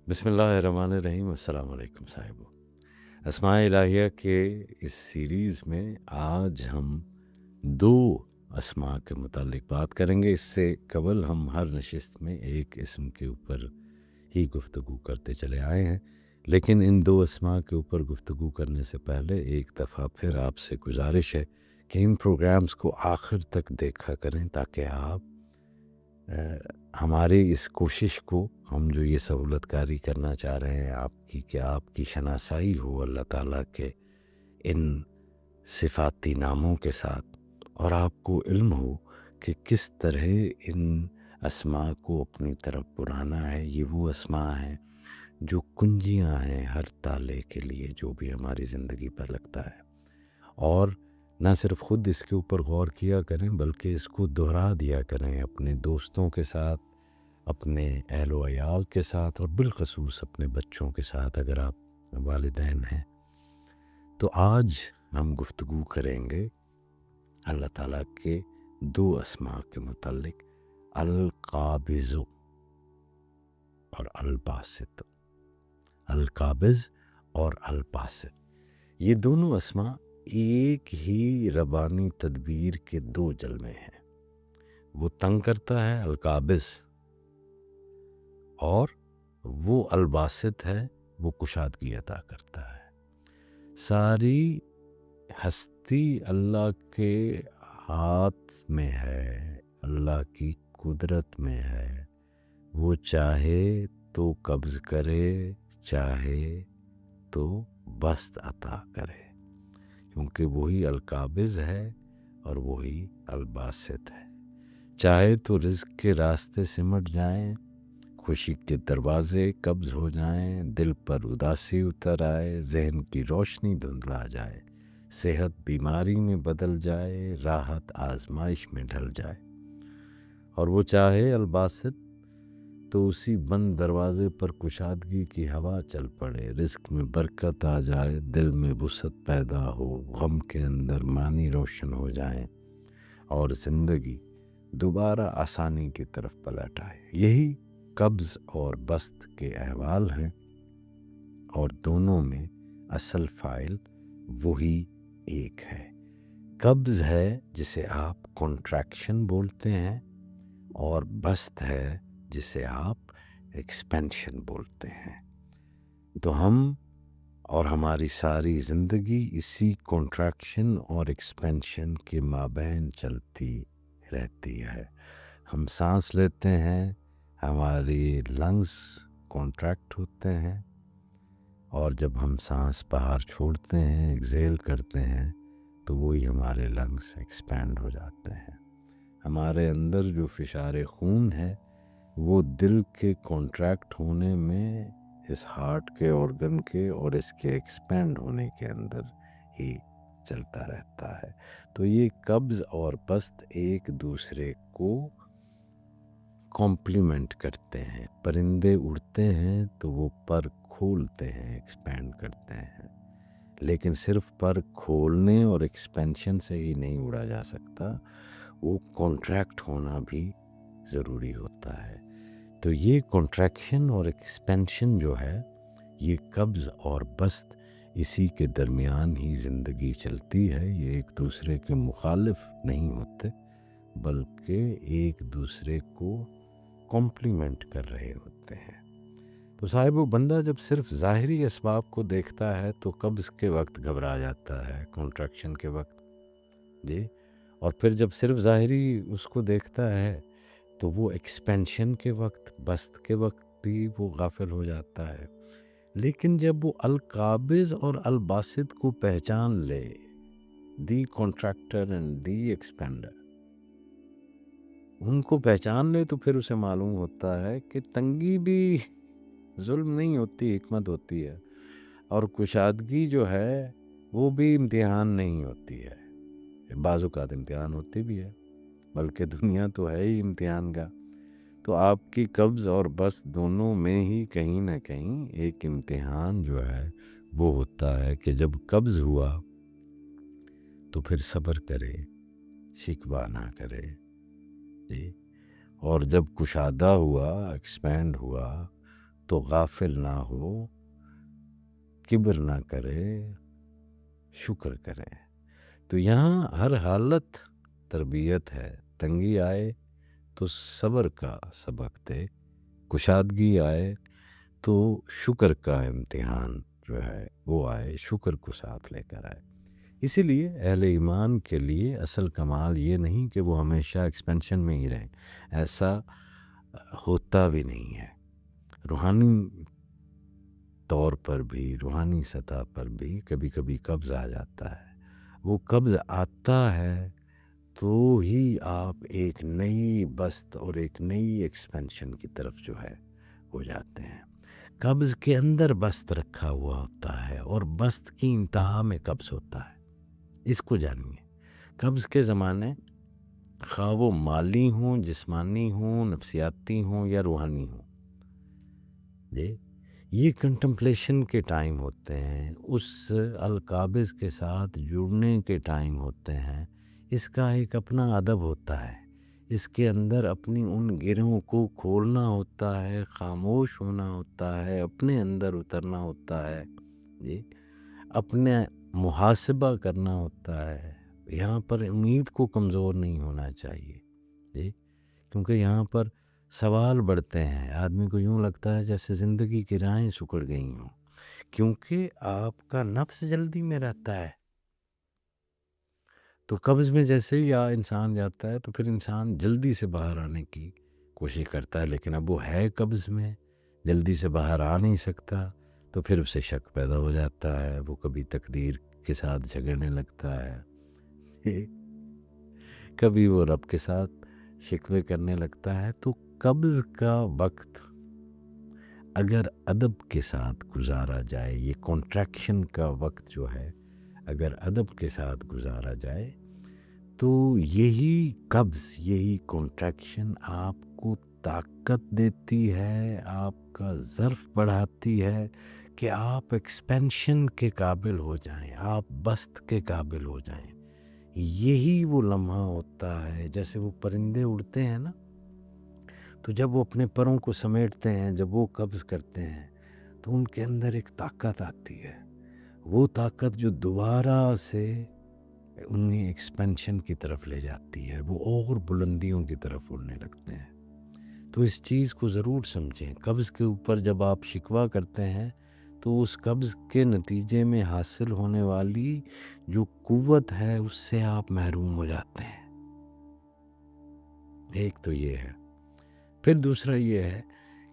بسم اللہ الرحمن الرحیم۔ السلام علیکم صاحبو۔ اسماء الہیہ کے اس سیریز میں آج ہم دو اسماء کے متعلق بات کریں گے۔ اس سے قبل ہم ہر نشست میں ایک اسم کے اوپر ہی گفتگو کرتے چلے آئے ہیں، لیکن ان دو اسماء کے اوپر گفتگو کرنے سے پہلے ایک دفعہ پھر آپ سے گزارش ہے کہ ان پروگرامز کو آخر تک دیکھا کریں تاکہ آپ ہماری اس کوشش کو، ہم جو یہ سہولت کاری کرنا چاہ رہے ہیں آپ کی، کہ آپ کی شناسائی ہو اللہ تعالیٰ کے ان صفاتی ناموں کے ساتھ، اور آپ کو علم ہو کہ کس طرح ان اسماء کو اپنی طرف بلانا ہے۔ یہ وہ اسماء ہیں جو کنجیاں ہیں ہر تالے کے لیے جو بھی ہماری زندگی پر لگتا ہے، اور نہ صرف خود اس کے اوپر غور کیا کریں بلکہ اس کو دہرا دیا کریں اپنے دوستوں کے ساتھ، اپنے اہل و عیال کے ساتھ، اور بالخصوص اپنے بچوں کے ساتھ اگر آپ والدین ہیں۔ تو آج ہم گفتگو کریں گے اللہ تعالیٰ کے دو اسماء کے متعلق، القابض اور الباسط۔ القابض اور الباسط، یہ دونوں اسماء ایک ہی ربانی تدبیر کے دو جلوے ہیں۔ وہ تنگ کرتا ہے القابض، اور وہ الباسط ہے، وہ کشادگی عطا کرتا ہے۔ ساری ہستی اللہ کے ہاتھ میں ہے، اللہ کی قدرت میں ہے۔ وہ چاہے تو قبض کرے، چاہے تو بسط عطا کرے، کیونکہ وہی القابض ہے اور وہی الباسط ہے۔ چاہے تو رزق کے راستے سمٹ جائیں، خوشی کے دروازے قبض ہو جائیں، دل پر اداسی اتر آئے، ذہن کی روشنی دھندلا جائے، صحت بیماری میں بدل جائے، راحت آزمائش میں ڈھل جائے، اور وہ چاہے الباسط تو اسی بند دروازے پر کشادگی کی ہوا چل پڑے، رزق میں برکت آ جائے، دل میں وسعت پیدا ہو، غم کے اندر معنی روشن ہو جائیں، اور زندگی دوبارہ آسانی کی طرف پلٹ آئے۔ یہی قبض اور بسط کے احوال ہیں، اور دونوں میں اصل فاعل وہی ایک ہے۔ قبض ہے جسے آپ کنٹریکشن بولتے ہیں، اور بسط ہے جسے آپ ایکسپینشن بولتے ہیں۔ تو ہم اور ہماری ساری زندگی اسی کنٹریکشن اور ایکسپینشن کے مابین چلتی رہتی ہے۔ ہم سانس لیتے ہیں، ہماری لنگز کنٹریکٹ ہوتے ہیں، اور جب ہم سانس باہر چھوڑتے ہیں، ایکزیل کرتے ہیں، تو وہی ہمارے لنگز ایکسپینڈ ہو جاتے ہیں۔ ہمارے اندر جو فشار خون ہے وہ دل کے کنٹریکٹ ہونے میں، اس ہارٹ کے آرگن کے اور اس کے ایکسپینڈ ہونے کے اندر ہی چلتا رہتا ہے۔ تو یہ قبض اور بسط ایک دوسرے کو کمپلیمنٹ کرتے ہیں۔ پرندے اڑتے ہیں تو وہ پر کھولتے ہیں، ایکسپینڈ کرتے ہیں، لیکن صرف پر کھولنے اور ایکسپینشن سے ہی نہیں اڑا جا سکتا، وہ کنٹریکٹ ہونا بھی ضروری ہوتا ہے۔ تو یہ کنٹریکشن اور ایکسپینشن جو ہے، یہ قبض اور بسط، اسی کے درمیان ہی زندگی چلتی ہے۔ یہ ایک دوسرے کے مخالف نہیں ہوتے بلکہ ایک دوسرے کو کمپلیمنٹ کر رہے ہوتے ہیں۔ تو صاحب، بندہ جب صرف ظاہری اسباب کو دیکھتا ہے تو قبض کے وقت گھبرا جاتا ہے، کنٹریکشن کے وقت، جی، اور پھر جب صرف ظاہری اس کو دیکھتا ہے تو وہ ایکسپینشن کے وقت، بسط کے وقت بھی وہ غافل ہو جاتا ہے۔ لیکن جب وہ القابض اور الباسط کو پہچان لے، دی کنٹریکٹر اینڈ دی ایکسپینڈر، ان کو پہچان لے، تو پھر اسے معلوم ہوتا ہے کہ تنگی بھی ظلم نہیں ہوتی، حکمت ہوتی ہے، اور کشادگی جو ہے وہ بھی امتحان نہیں ہوتی ہے۔ بعض اوقات امتحان ہوتی بھی ہے، بلکہ دنیا تو ہے ہی امتحان کا۔ تو آپ کی قبض اور بسط دونوں میں ہی کہیں نہ کہیں ایک امتحان جو ہے وہ ہوتا ہے کہ جب قبض ہوا تو پھر صبر کرے، شکوہ نہ کرے، جی، اور جب کشادہ ہوا، ایکسپینڈ ہوا، تو غافل نہ ہو، کبر نہ کرے، شکر کرے۔ تو یہاں ہر حالت تربیت ہے، تنگی آئے تو صبر کا سبق دے، کشادگی آئے تو شکر کا امتحان جو ہے وہ آئے، شکر کو ساتھ لے کر آئے۔ اسی لیے اہل ایمان کے لیے اصل کمال یہ نہیں کہ وہ ہمیشہ ایکسپینشن میں ہی رہیں، ایسا ہوتا بھی نہیں ہے۔ روحانی طور پر بھی، روحانی سطح پر بھی کبھی کبھی قبض آ جاتا ہے۔ وہ قبض آتا ہے تو ہی آپ ایک نئی بست اور ایک نئی ایکسپینشن کی طرف جو ہے ہو جاتے ہیں۔ قبض کے اندر بست رکھا ہوا ہوتا ہے اور بست کی انتہا میں قبض ہوتا ہے، اس کو جانیے۔ قبض کے زمانے خواہ وہ مالی ہوں، جسمانی ہوں، نفسیاتی ہوں یا روحانی ہوں، یہ کنٹمپلیشن کے ٹائم ہوتے ہیں، اس القابض کے ساتھ جڑنے کے ٹائم ہوتے ہیں۔ اس کا ایک اپنا ادب ہوتا ہے، اس کے اندر اپنی ان گرہوں کو کھولنا ہوتا ہے، خاموش ہونا ہوتا ہے، اپنے اندر اترنا ہوتا ہے، اپنے محاسبہ کرنا ہوتا ہے۔ یہاں پر امید کو کمزور نہیں ہونا چاہیے، کیونکہ یہاں پر سوال بڑھتے ہیں، آدمی کو یوں لگتا ہے جیسے زندگی کی راہیں سکڑ گئی ہوں، کیونکہ آپ کا نفس جلدی میں رہتا ہے۔ تو قبض میں جیسے ہی انسان جاتا ہے تو پھر انسان جلدی سے باہر آنے کی کوشش کرتا ہے، لیکن اب وہ ہے قبض میں، جلدی سے باہر آ نہیں سکتا، تو پھر اسے شک پیدا ہو جاتا ہے، وہ کبھی تقدیر کے ساتھ جھگڑنے لگتا ہے، کبھی وہ رب کے ساتھ شکوے کرنے لگتا ہے۔ تو قبض کا وقت اگر ادب کے ساتھ گزارا جائے، یہ کانٹریکشن کا وقت جو ہے اگر ادب کے ساتھ گزارا جائے تو یہی قبض، یہی کانٹریکشن آپ کو طاقت دیتی ہے، آپ کا ظرف بڑھاتی ہے کہ آپ ایکسپینشن کے قابل ہو جائیں، آپ بست کے قابل ہو جائیں۔ یہی وہ لمحہ ہوتا ہے، جیسے وہ پرندے اڑتے ہیں نا، تو جب وہ اپنے پروں کو سمیٹتے ہیں، جب وہ قبض کرتے ہیں تو ان کے اندر ایک طاقت آتی ہے، وہ طاقت جو دوبارہ سے انہیں ایکسپینشن کی طرف لے جاتی ہے، وہ اور بلندیوں کی طرف اڑنے لگتے ہیں۔ تو اس چیز کو ضرور سمجھیں، قبض کے اوپر جب آپ شکوہ کرتے ہیں تو اس قبض کے نتیجے میں حاصل ہونے والی جو قوت ہے اس سے آپ محروم ہو جاتے ہیں۔ ایک تو یہ ہے، پھر دوسرا یہ ہے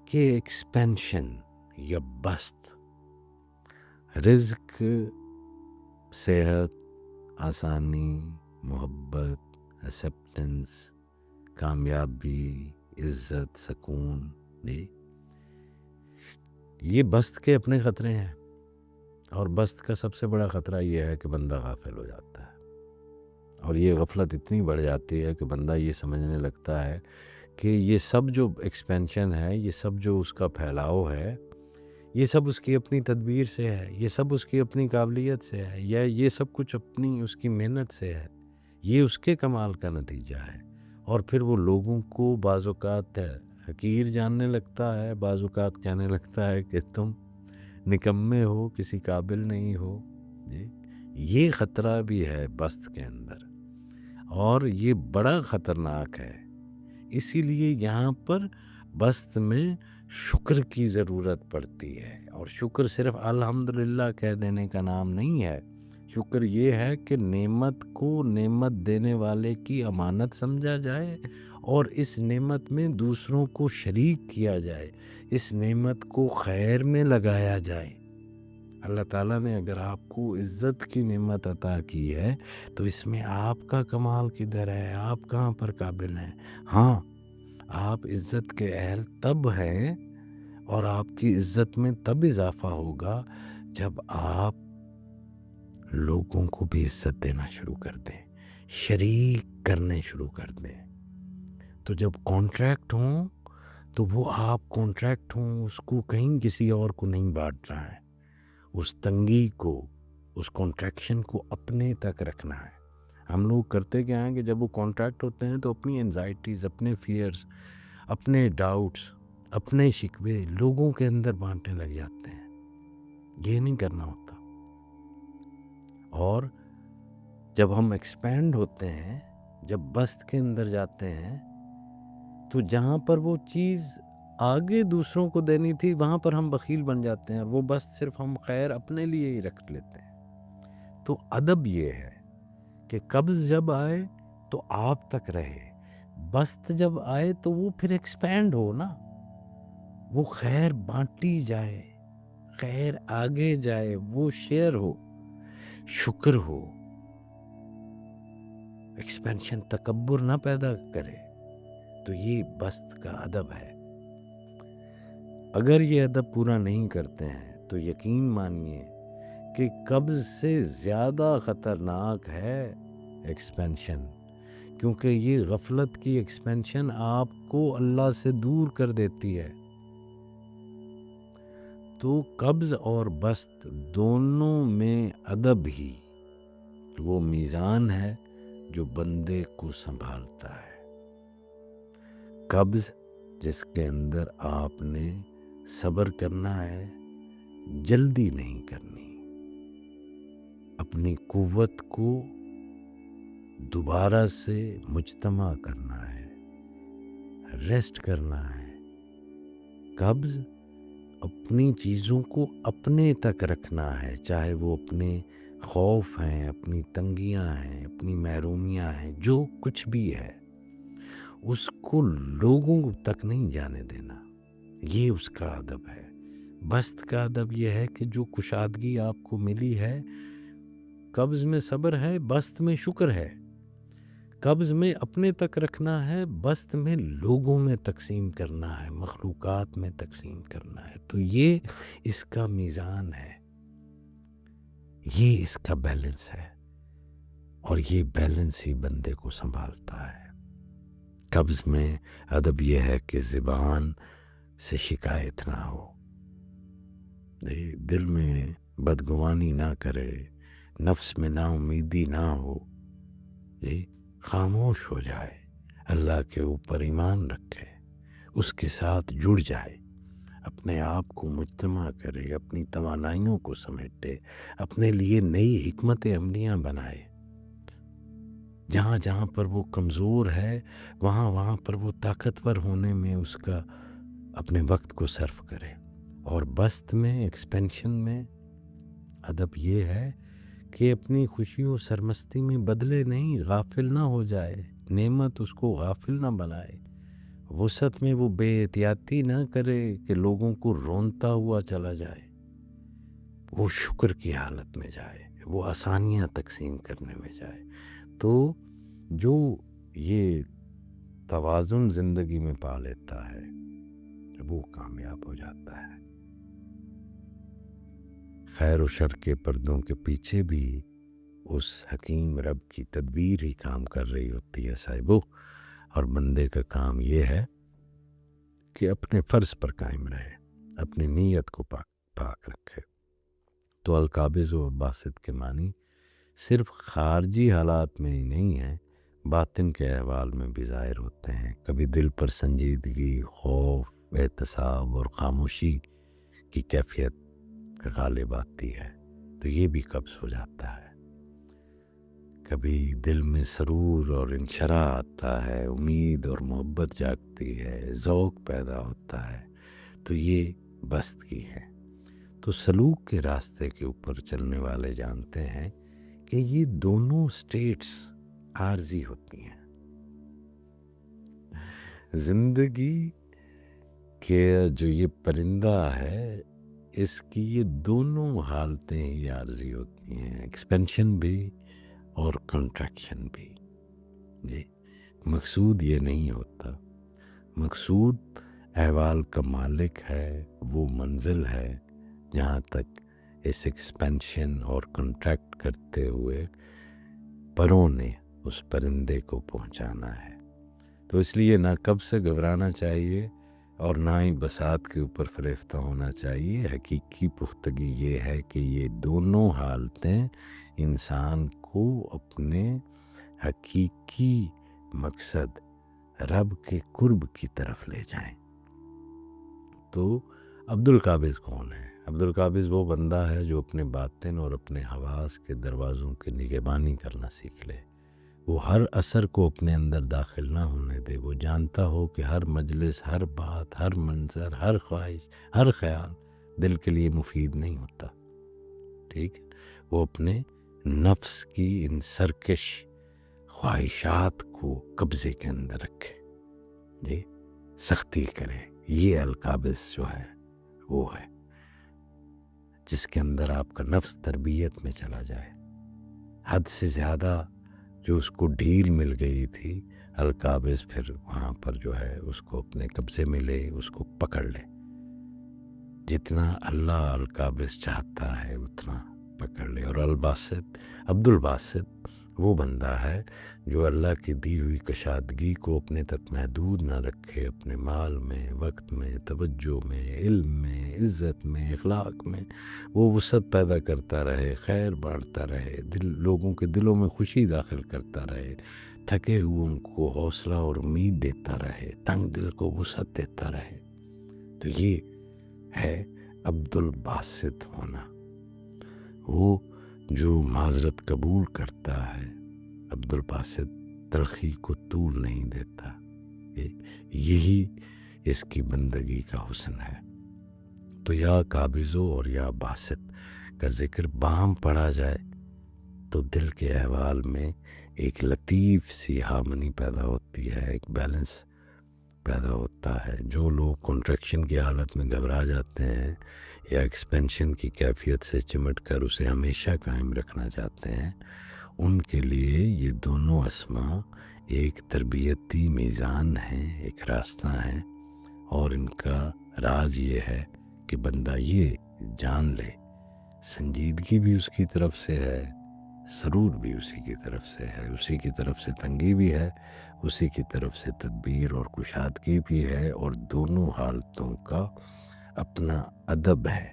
کہ ایکسپینشن یا بست، رزق، صحت، آسانی، محبت، ایکسیپٹنس، کامیابی، عزت، سکون، یہ بست کے اپنے خطرے ہیں، اور بست کا سب سے بڑا خطرہ یہ ہے کہ بندہ غافل ہو جاتا ہے، اور یہ غفلت اتنی بڑھ جاتی ہے کہ بندہ یہ سمجھنے لگتا ہے کہ یہ سب جو ایکسپینشن ہے، یہ سب جو اس کا پھیلاؤ ہے، یہ سب اس کی اپنی تدبیر سے ہے، یہ سب اس کی اپنی قابلیت سے ہے، یا یہ سب کچھ اپنی اس کی محنت سے ہے، یہ اس کے کمال کا نتیجہ ہے۔ اور پھر وہ لوگوں کو بعض اوقات حقیر جاننے لگتا ہے، بعض اوقات کہنے لگتا ہے کہ تم نکمے ہو، کسی قابل نہیں ہو۔ یہ خطرہ بھی ہے بست کے اندر، اور یہ بڑا خطرناک ہے۔ اسی لیے یہاں پر بست میں شکر کی ضرورت پڑتی ہے، اور شکر صرف الحمدللہ کہہ دینے کا نام نہیں ہے۔ شکر یہ ہے کہ نعمت کو نعمت دینے والے کی امانت سمجھا جائے، اور اس نعمت میں دوسروں کو شریک کیا جائے، اس نعمت کو خیر میں لگایا جائے۔ اللہ تعالیٰ نے اگر آپ کو عزت کی نعمت عطا کی ہے تو اس میں آپ کا کمال کدھر ہے؟ آپ کہاں پر قابل ہیں؟ ہاں، آپ عزت کے اہل تب ہیں، اور آپ کی عزت میں تب اضافہ ہوگا جب آپ لوگوں کو بھی عزت دینا شروع کر دیں، شریک کرنے شروع کر دیں۔ تو جب کانٹریکٹ ہوں تو وہ آپ کانٹریکٹ ہوں، اس کو کہیں کسی اور کو نہیں بانٹ رہا ہے، اس تنگی کو، اس کانٹریکشن کو اپنے تک رکھنا ہے۔ ہم لوگ کرتے کیا ہیں کہ جب وہ کانٹریکٹ ہوتے ہیں تو اپنی انزائٹیز، اپنے فیئرز، اپنے ڈاؤٹس اپنے شکوے لوگوں کے اندر بانٹنے لگ جاتے ہیں. یہ نہیں کرنا ہوتا. اور جب ہم ایکسپینڈ ہوتے ہیں، جب بست کے اندر جاتے ہیں، تو جہاں پر وہ چیز آگے دوسروں کو دینی تھی وہاں پر ہم بخیل بن جاتے ہیں، اور وہ بست صرف ہم خیر اپنے لیے ہی رکھ لیتے ہیں. تو ادب یہ ہے کہ قبض جب آئے تو آپ تک رہے، بست جب آئے تو وہ پھر ایکسپینڈ ہو نا، وہ خیر بانٹی جائے، خیر آگے جائے، وہ شیئر ہو، شکر ہو. ایکسپینشن تکبر نہ پیدا کرے. تو یہ بست کا ادب ہے. اگر یہ ادب پورا نہیں کرتے ہیں تو یقین مانیے کہ قبض سے زیادہ خطرناک ہے ایکسپینشن، کیونکہ یہ غفلت کی ایکسپینشن آپ کو اللہ سے دور کر دیتی ہے. تو قبض اور بست دونوں میں ادب ہی وہ میزان ہے جو بندے کو سنبھالتا ہے. قبض جس کے اندر آپ نے صبر کرنا ہے، جلدی نہیں کرنی، اپنی قوت کو دوبارہ سے مجتمع کرنا ہے، ریسٹ کرنا ہے. قبض اپنی چیزوں کو اپنے تک رکھنا ہے، چاہے وہ اپنے خوف ہیں، اپنی تنگیاں ہیں، اپنی محرومیاں ہیں، جو کچھ بھی ہے اس کو لوگوں تک نہیں جانے دینا. یہ اس کا ادب ہے. بست کا ادب یہ ہے کہ جو کشادگی آپ کو ملی ہے، قبض میں صبر ہے، بست میں شکر ہے. قبض میں اپنے تک رکھنا ہے، بست میں لوگوں میں تقسیم کرنا ہے، مخلوقات میں تقسیم کرنا ہے. تو یہ اس کا میزان ہے، یہ اس کا بیلنس ہے، اور یہ بیلنس ہی بندے کو سنبھالتا ہے. قبض میں ادب یہ ہے کہ زبان سے شکایت نہ ہو، دل میں بدگمانی نہ کرے، نفس میں نا امیدی نہ ہو، خاموش ہو جائے، اللہ کے اوپر ایمان رکھے، اس کے ساتھ جڑ جائے، اپنے آپ کو مجتمع کرے، اپنی توانائیوں کو سمیٹے، اپنے لیے نئی حکمت عملیاں بنائے. جہاں جہاں پر وہ کمزور ہے وہاں وہاں پر وہ طاقتور ہونے میں اس کا اپنے وقت کو صرف کرے. اور بست میں، ایکسپینشن میں ادب یہ ہے کہ اپنی خوشی و سرمستی میں بدلے نہیں، غافل نہ ہو جائے، نعمت اس کو غافل نہ بنائے. وسعت میں وہ بے احتیاطی نہ کرے کہ لوگوں کو رونتا ہوا چلا جائے. وہ شکر کی حالت میں جائے، وہ آسانیاں تقسیم کرنے میں جائے. تو جو یہ توازن زندگی میں پا لیتا ہے وہ کامیاب ہو جاتا ہے. خیر و شر کے پردوں کے پیچھے بھی اس حکیم رب کی تدبیر ہی کام کر رہی ہوتی ہے صاحبو. اور بندے کا کام یہ ہے کہ اپنے فرض پر قائم رہے، اپنی نیت کو پاک رکھے. تو القابض و باسط کے معنی صرف خارجی حالات میں ہی نہیں ہیں، باطن کے احوال میں بھی ظاہر ہوتے ہیں. کبھی دل پر سنجیدگی، خوف، احتساب اور خاموشی کی کیفیت غالب آتی ہے، تو یہ بھی قبض ہو جاتا ہے. کبھی دل میں سرور اور انشراح آتا ہے، امید اور محبت جاگتی ہے، ذوق پیدا ہوتا ہے، تو یہ بست کی ہے. تو سلوک کے راستے کے اوپر چلنے والے جانتے ہیں کہ یہ دونوں سٹیٹس عارضی ہوتی ہیں. زندگی کے جو یہ پرندہ ہے اس کی یہ دونوں حالتیں ہی عارضی ہوتی ہیں، ایکسپینشن بھی اور کنٹریکشن بھی. جی مقصود یہ نہیں ہوتا، مقصود احوال کا مالک ہے، وہ منزل ہے جہاں تک اس ایکسپینشن اور کنٹریکٹ کرتے ہوئے پروں نے اس پرندے کو پہنچانا ہے. تو اس لیے نہ قبض سے گھبرانا چاہیے اور نہ ہی بساط کے اوپر فریفتہ ہونا چاہیے. حقیقی پختگی یہ ہے کہ یہ دونوں حالتیں انسان کو اپنے حقیقی مقصد رب کے قرب کی طرف لے جائیں. تو عبد القابض کون ہے؟ عبد القابض وہ بندہ ہے جو اپنے باطن اور اپنے حواس کے دروازوں کی نگہبانی کرنا سیکھ لے، وہ ہر اثر کو اپنے اندر داخل نہ ہونے دے، وہ جانتا ہو کہ ہر مجلس، ہر بات، ہر منظر، ہر خواہش، ہر خیال دل کے لیے مفید نہیں ہوتا، ٹھیک ہے؟ وہ اپنے نفس کی ان سرکش خواہشات کو قبضے کے اندر رکھے، جی سختی کرے۔ یہ القابض جو ہے وہ ہے جس کے اندر آپ کا نفس تربیت میں چلا جائے، حد سے زیادہ جو اس کو ڈھیل مل گئی تھی، القابض پھر وہاں پر جو ہے اس کو اپنے قبضے میں لے، اس کو پکڑ لے، جتنا اللہ القابض چاہتا ہے اتنا پکڑ لے۔ اور الباسط، عبد الباسط وہ بندہ ہے جو اللہ کی دی ہوئی کشادگی کو اپنے تک محدود نہ رکھے، اپنے مال میں، وقت میں، توجہ میں، علم میں، عزت میں، اخلاق میں وہ وسعت پیدا کرتا رہے، خیر بانٹتا رہے، لوگوں کے دلوں میں خوشی داخل کرتا رہے، تھکے ہوئوں کو حوصلہ اور امید دیتا رہے، تنگ دل کو وسعت دیتا رہے۔ تو یہ ہے عبد الباسط ہونا، وہ جو معذرت قبول کرتا ہے۔ عبد الباسط تلخی کو طول نہیں دیتا، یہی اس کی بندگی کا حسن ہے۔ تو یا قابضو اور یا باسط کا ذکر باہم پڑھا جائے تو دل کے احوال میں ایک لطیف سی ہارمنی پیدا ہوتی ہے، ایک بیلنس پیدا ہوتا ہے۔ جو لوگ کنٹریکشن کی حالت میں گھبرا جاتے ہیں یا ایکسپینشن کی کیفیت سے چمٹ کر اسے ہمیشہ قائم رکھنا چاہتے ہیں، ان کے لیے یہ دونوں اسما ایک تربیتی میزان ہیں، ایک راستہ ہیں، اور ان کا راز یہ ہے کہ بندہ یہ جان لے سنجیدگی بھی اس کی طرف سے ہے، سرور بھی اسی کی طرف سے ہے، اسی کی طرف سے تنگی بھی ہے، اسی کی طرف سے تدبیر اور کشادگی بھی ہے، اور دونوں حالتوں کا اپنا ادب ہے،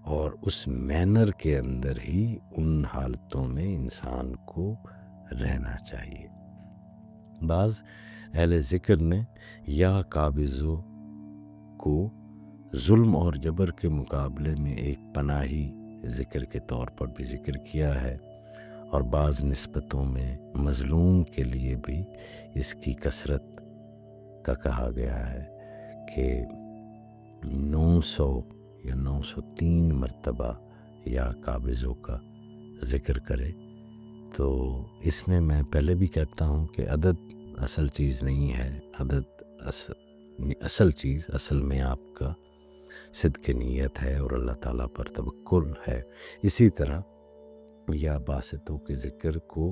اور اس مینر کے اندر ہی ان حالتوں میں انسان کو رہنا چاہیے۔ بعض اہل ذکر نے یا قابضو کو ظلم اور جبر کے مقابلے میں ایک پناہی ذکر کے طور پر بھی ذکر کیا ہے، اور بعض نسبتوں میں مظلوم کے لیے بھی اس کی کثرت کا کہا گیا ہے کہ 900 یا 903 مرتبہ یا قابضوں کا ذکر کرے۔ تو اس میں پہلے بھی کہتا ہوں کہ عدد اصل چیز نہیں ہے، عدد اصل چیز اصل میں آپ کا صدق نیت ہے اور اللہ تعالیٰ پر توکل ہے۔ اسی طرح یا باسطوں کے ذکر کو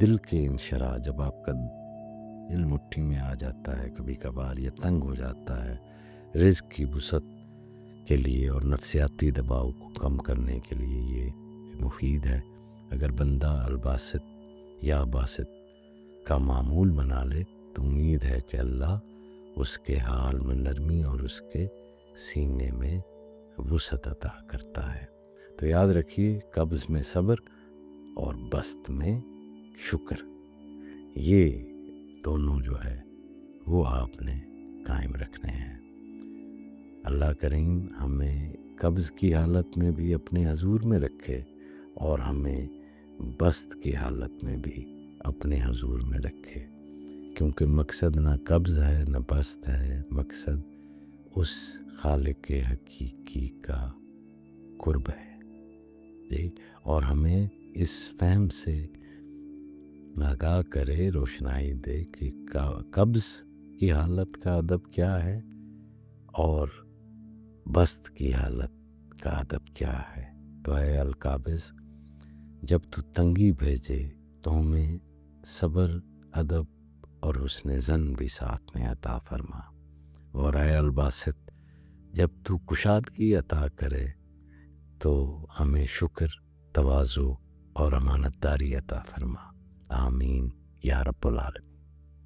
دل کے انشراح، جب آپ کا دل مٹھی میں آ جاتا ہے کبھی کبھار یا تنگ ہو جاتا ہے، رزق کی وسعت کے لیے اور نفسیاتی دباؤ کو کم کرنے کے لیے یہ مفید ہے۔ اگر بندہ الباسط یا باسط کا معمول بنا لے تو امید ہے کہ اللہ اس کے حال میں نرمی اور اس کے سینے میں وسعت عطا کرتا ہے۔ تو یاد رکھیے، قبض میں صبر اور بسط میں شکر، یہ دونوں جو ہے وہ آپ نے قائم رکھنے ہیں۔ اللہ کریم ہمیں قبض کی حالت میں بھی اپنے حضور میں رکھے اور ہمیں بسط کی حالت میں بھی اپنے حضور میں رکھے، کیونکہ مقصد نہ قبض ہے نہ بسط ہے، مقصد اس خالق حقیقی کا قرب ہے، جی۔ اور ہمیں اس فہم سے آگاہ کرے، روشنائی دے کہ قبض کی حالت کا ادب کیا ہے اور بسط کی حالت کا ادب کیا ہے۔ تو اے القابض، جب تو تنگی بھیجے تو ہمیں صبر، ادب اور حسن ظن بھی ساتھ میں عطا فرما، اور اے الباسط، جب تو کشادگی عطا کرے تو ہمیں شکر، تواضع اور امانت داری عطا فرما۔ آمین یا رب العالمین۔